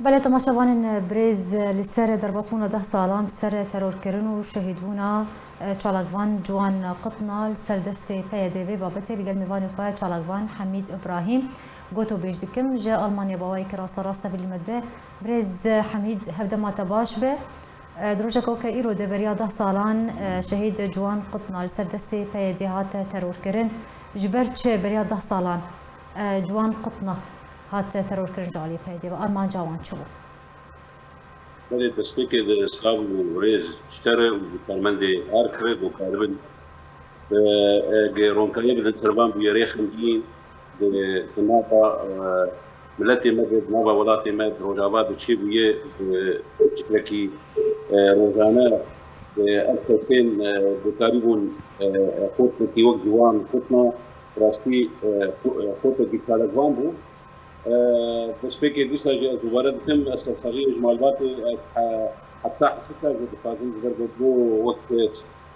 بله تماشاوان برز لسر دربطونا ده سالام سر ترور کرن و شهیدونا چالاگوان جوان قطنا سر دست پیدوی بابت لگل میوان خواه چالاگوان حمید ابراهیم گوتو بیج دکم جا آلمانیا باوی کراسا راستا بلیمد به برز حمید هفده ما تباش به دروجه که ایرو ده بریا ده سالان شهید جوان قطنا سر دست پیدوی هات ترور کرن جبر چه بریا ده سالان جوان قطنا هات ترور کرن جالی پیدوی و آرمان جوان چو بدأت تسبيكي الإسلام وريز اشترى وكالمندي أركرد وكالبن رونكالية بالانسربان بيريخ مدين بنابا ملتي مدد نابا ولاتي مد روجابات وشيبوية شكلكي روزانا أكثرين بتقريبا خوتنكي وقت جوان خوتنا راستي خوتنكي كالجوان بو بس فكرة ديسا دوباره تم استفسارية إجمالات حتى حسيتها فازن بو وقت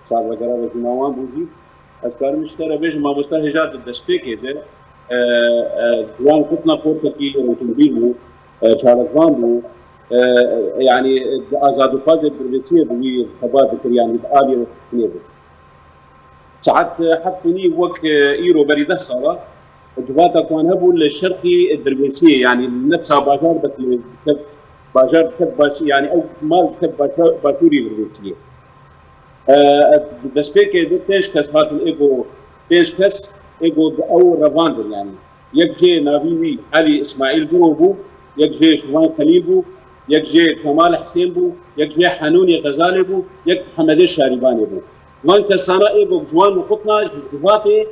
صار لقرار الجنوان بوجي أذكر مشترى بيج ما مستهجات الدشبيكي ده دوان قطنا فورتكي وتنبيبو شاركوان بو يعني أزادو فاز البريسية بوي خبار ذكر يعني بآلية وتنبيبو ساعات حطني وقت إيرو بريده صارا جواتا كون هبو الشرقي الدربيسية يعني نفسها باجار بس باجار باش يعني او مال باشوري الدربيسية بس بيك دتش كاس هات الايجو بيش كاس ايجو او رافاندر يعني يكجي نافيوي علي اسماعيل بوبو يكجي شوان خليبو يكجي كمال حسين بو يكجي حنوني غزالي بو يك حمد الشارباني بو وان كسانا ايجو جوان وقطنا جواتي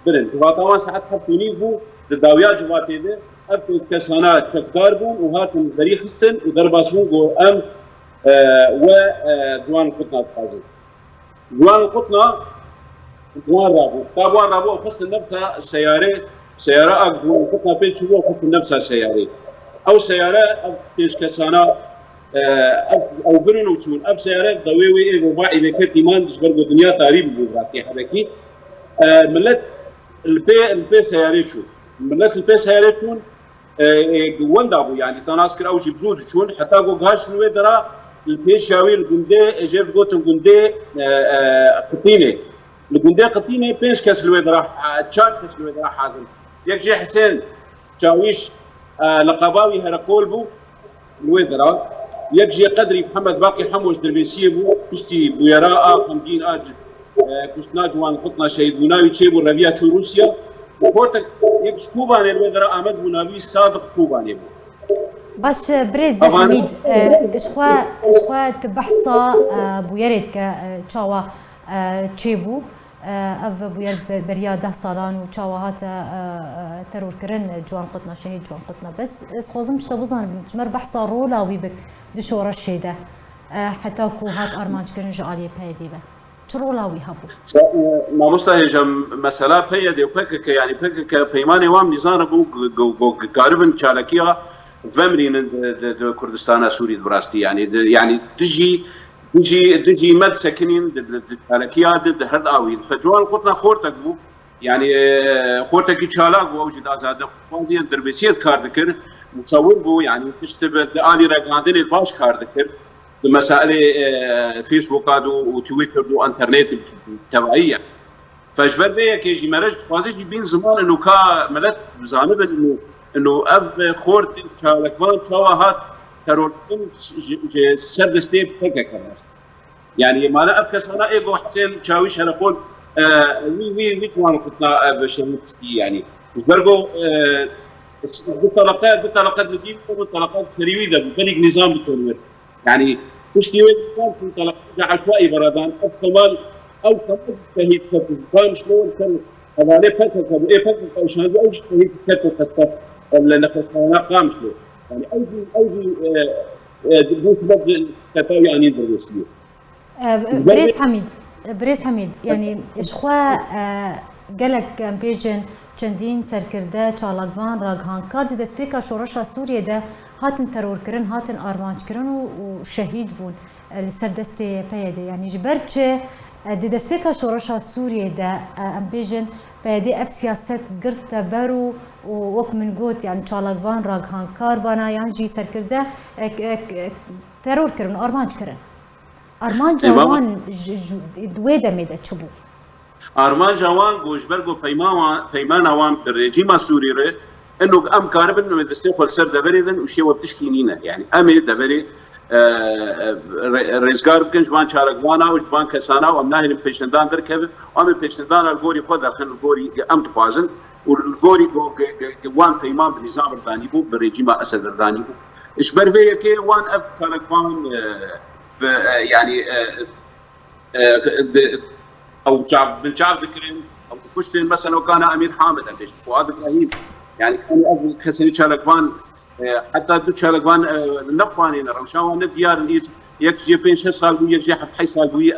برن جواتاوان ساعات حطوني بو داويا جواتي ده ابتز كسانا تشكار بو وهاتم بري حسن ودرباسون جو ام ودوان قطنا تحاجي دوان قطنا دوان رابو تابوان رابو خص نفسها سيارة دوان قطنا بين شبوه خص نفسها سيارة او سيارة ابتز كسانا او برن وتون اب سيارة دويوي ايه رباعي بكت ايمان جبرقو دنيا تاريب بو براتي حبكي ملت البي سياريتشو ملت البي سياريتشون وندابو يعني تناسكر او جبزود شون حتى جو غاش نوي درا البي شاوي الجندي جيف جوتن جندي قطينه الجندي قطينه بيش كاس لوي درا تشان كاس لوي درا حازم يجي حسين شاويش لقباوي هرقول بو لوي درا يجي قدري محمد باقي حموش دربيسيه بو كشتي بويراء 50 اجر كشنا جوان قطنا شهيد بناوي تشيبو ربيع شو روسيا وقتك يكش كوباني الوزراء أحمد بناوي سابق كوباني باش بريز حميد اشخوا تبحثا بويرد كتشاوا تشيبو اف بوير بريا 10 سالان وتشاوا هات ترور كرن جوان قطنا شهيد جوان قطنا بس خوزم تبوزان تمر بحثا رولا ويبك دشورا الشيده حتى كو هات ارمانج كرن جاليه بيديبه ترولاوي هبو ما مستهجم مسألة بيدي وبكك يعني بكك بيماني وام نزار بو قاربن شالكيا فمرين كردستان سوري براستي يعني تجي مد سكنين شالكيا ضد هرد آوي فجوان قطنا خورتك بو يعني خورتك شالاق ووجد آزاد قوانزي دربيسية كار ذكر مصور بو يعني تشتبه آلي رقاندين الباش كار ذكر مسائل فيسبوك وتويتر وانترنت تبعيه فاجبر بيه كيجي مرج فازي بين زمان انه كا ملت بزانب انه اب خورت شالكوان شواهات ترول سرد ستيب هيك يعني ما لا ابكى سنه ايجو حسين شاويش انا اقول وي كمان كنت بشمستي يعني برضو بطلقات الدين وبطلقات كريمه بفريق نظام بالتنوير يعني تشتي وين كان في طلقات عشوائي بردان او كمان شهيد كان شلون كان هذا ليه فتره فتره شهاده او شهيد كتب لان خصنا قام شلون يعني اي بس كتاوي يعني بالروسيه بريس حميد يعني اشخوا قالك بيجن چندین سرکرده چالاگوان راگهان کرد دسپیکا شورشا سوریه ده هاتن ترور کرن هاتن آرمانج کرن و شهید بون لسردست پیده يعني جبرچه دسپیکا شورشا سوریه ده ام بیجن بهدي اف سياسات قرت برو ووك من قوت يعني شالقوان راغهان كاربانا يعني جي سركرده ترور كرن ارمانج كرن ارمان جوان دويدا ميدا تشبو ارمان جوان گوشبرگو پیمان وان بالرجيم السوري ره انه ام كاربن من دستيخل سر دبريدن وشي وبتشكينينا يعني امي دبري رزگار بکن جوان چارگوانا و جوان کسانا و امناهن پیشندان درکه و ام پیشندان الگوری خود داخل الگوری ام توازن و الگوری وان پیمان بنظام اردانی بو برجيم اسد اردانی بو اشبر بيه كي وان اف چارگوان يعني او شعب من شعب ذكرين او كشتين مثلا وكان امير حامد عندش فؤاد ابراهيم يعني كان ابو كسري شالكوان حتى دو شالكوان نقوانين روشاوان نديار نيز يكجي بين 6 سال ويكجي حي سال وي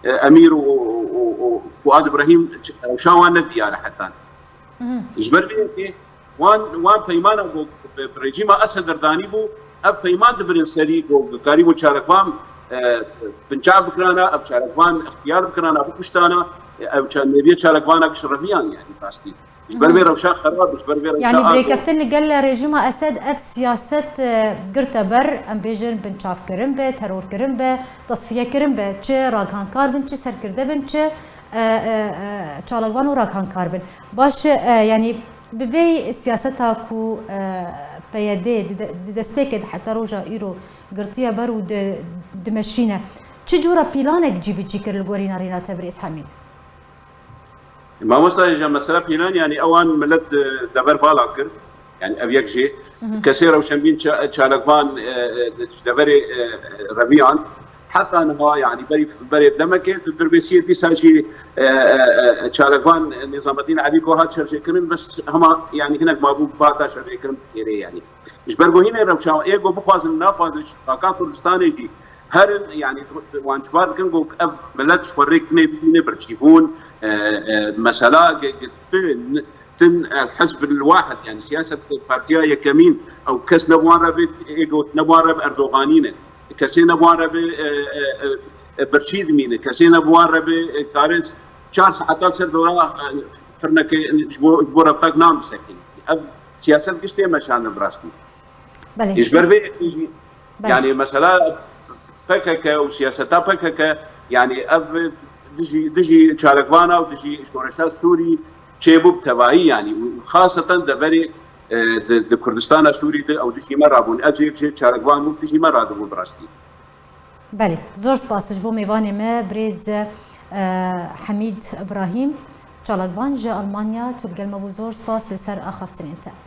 امير وفؤاد ابراهيم روشاوان نديار حتى يجبر بيه وان بيمان برجيم اسد ارداني بو اب بيمان دبرين سري قريب شالكوان بنشعب بكرانا اب شاركوان اختيار بكرانا ابو كشتانا اب نبي شاركوانا كشرفيان يعني فاستي بربير وشا خراب بربير يعني بريكفتن قال ريجيم اسد اف سياسه قرتبر ام بيجن بنشاف كرم به ترور كرم به تصفيه كرم به تش راغان كاربن تش سركرده بن تش شالغوان وراغان كاربن باش يعني ببي سياستها كو بيدي دسبيك حتى روجا ايرو قرتيا برو دمشينا تجورا بيلانك جيب جيكر الغورينا رينا تبريز حميد ما وصل يا مسألة بيلان يعني اوان ملت دبر بالاكر يعني ابيك جي كثير وشنبين شالكوان دبري ربيعان حتى انها يعني بري دمكه الدربيسيه دي ساجي شالكوان نظام الدين علي كوهات شركرين بس هما يعني هناك مابو باتا شركرين كثير يعني ايش برغو هنا روشا ايغو بخواز نافاز كاكا كردستان يجي هر يعني وان شباب كنقول اب بلد شوريك نبرشيفون مساله تن الحزب الواحد يعني سياسه بارتيا كمين او كاس نبوان ربي ايغو نبوان ربي اردوغانينه كاسي نبوان ربي برشيد مين كاسي نبوان ربي كارنس 4 ساعات سر دورا فرنك جبور ربطك نام سكين اب سياسه كشتي مشان براستي يجبر بي يعني مثلا بكك وسياستا بكك يعني اف دجي شاركوانا ودجي شورشا سوري تشيبو بتبعي يعني خاصه دبري كردستان سوري او دجي مرابون اجي شاركوان ودجي مرادو براستي بله زور سپاس بو میوانی ما بريز حميد ابراهيم شاركوان جا المانيا تلقى المبو زور سپاس لسر اخفتن انت